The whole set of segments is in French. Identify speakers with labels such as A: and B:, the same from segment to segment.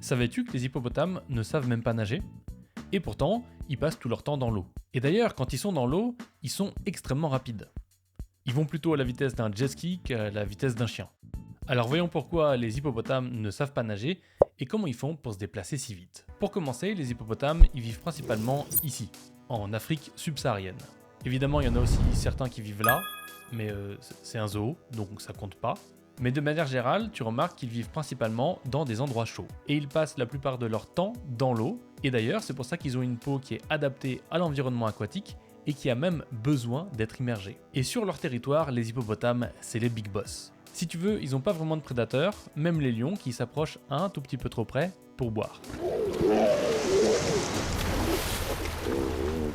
A: Savais-tu que les hippopotames ne savent même pas nager? Et pourtant, ils passent tout leur temps dans l'eau. Et d'ailleurs, quand ils sont dans l'eau, ils sont extrêmement rapides. Ils vont plutôt à la vitesse d'un jet ski qu'à la vitesse d'un chien. Alors voyons pourquoi les hippopotames ne savent pas nager et comment ils font pour se déplacer si vite. Pour commencer, les hippopotames ils vivent principalement ici, en Afrique subsaharienne. Évidemment, il y en a aussi certains qui vivent là, mais c'est un zoo, donc ça compte pas. Mais de manière générale, tu remarques qu'ils vivent principalement dans des endroits chauds. Et ils passent la plupart de leur temps dans l'eau, et d'ailleurs c'est pour ça qu'ils ont une peau qui est adaptée à l'environnement aquatique et qui a même besoin d'être immergée. Et sur leur territoire, les hippopotames, c'est les big boss. Si tu veux, ils n'ont pas vraiment de prédateurs, même les lions qui s'approchent un tout petit peu trop près pour boire.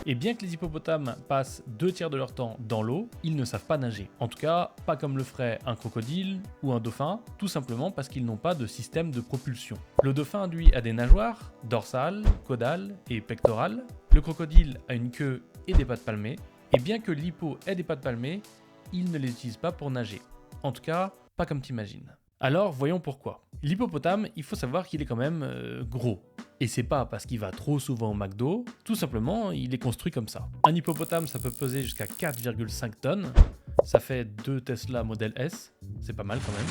A: Et bien que les hippopotames passent 2/3 de leur temps dans l'eau, ils ne savent pas nager. En tout cas, pas comme le ferait un crocodile ou un dauphin, tout simplement parce qu'ils n'ont pas de système de propulsion. Le dauphin, lui, a des nageoires, dorsales, caudales et pectorales. Le crocodile a une queue et des pattes palmées. Et bien que l'hippo ait des pattes palmées, il ne les utilise pas pour nager. En tout cas, pas comme t'imagines. Alors, voyons pourquoi. L'hippopotame, il faut savoir qu'il est quand même gros. Et c'est pas parce qu'il va trop souvent au McDo, tout simplement, il est construit comme ça. Un hippopotame, ça peut peser jusqu'à 4,5 tonnes. Ça fait 2 Tesla Model S, c'est pas mal quand même.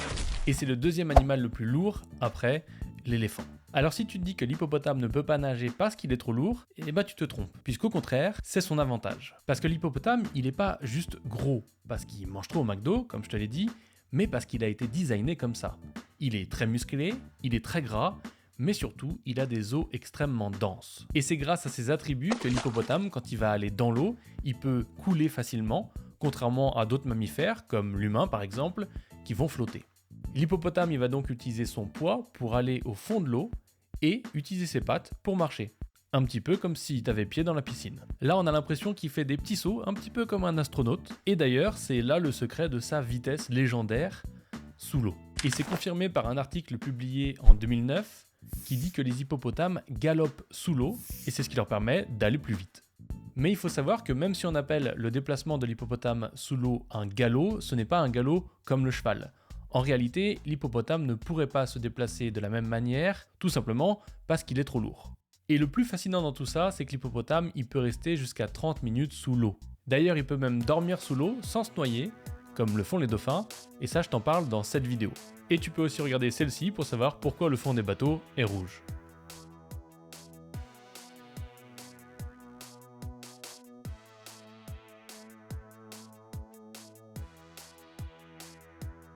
A: Et c'est le deuxième animal le plus lourd après l'éléphant. Alors si tu te dis que l'hippopotame ne peut pas nager parce qu'il est trop lourd, eh ben tu te trompes, puisqu'au contraire, c'est son avantage. Parce que l'hippopotame, il n'est pas juste gros, parce qu'il mange trop au McDo, comme je te l'ai dit, mais parce qu'il a été designé comme ça. Il est très musclé, il est très gras, mais surtout, il a des os extrêmement denses. Et c'est grâce à ces attributs que l'hippopotame, quand il va aller dans l'eau, il peut couler facilement, contrairement à d'autres mammifères, comme l'humain par exemple, qui vont flotter. L'hippopotame, il va donc utiliser son poids pour aller au fond de l'eau et utiliser ses pattes pour marcher. Un petit peu comme si tu avais pied dans la piscine. Là, on a l'impression qu'il fait des petits sauts, un petit peu comme un astronaute. Et d'ailleurs, c'est là le secret de sa vitesse légendaire sous l'eau. Et c'est confirmé par un article publié en 2009 qui dit que les hippopotames galopent sous l'eau et c'est ce qui leur permet d'aller plus vite. Mais il faut savoir que même si on appelle le déplacement de l'hippopotame sous l'eau un galop, ce n'est pas un galop comme le cheval. En réalité, l'hippopotame ne pourrait pas se déplacer de la même manière, tout simplement parce qu'il est trop lourd. Et le plus fascinant dans tout ça, c'est que l'hippopotame, il peut rester jusqu'à 30 minutes sous l'eau. D'ailleurs, il peut même dormir sous l'eau sans se noyer, comme le font les dauphins, et ça je t'en parle dans cette vidéo. Et tu peux aussi regarder celle-ci pour savoir pourquoi le fond des bateaux est rouge.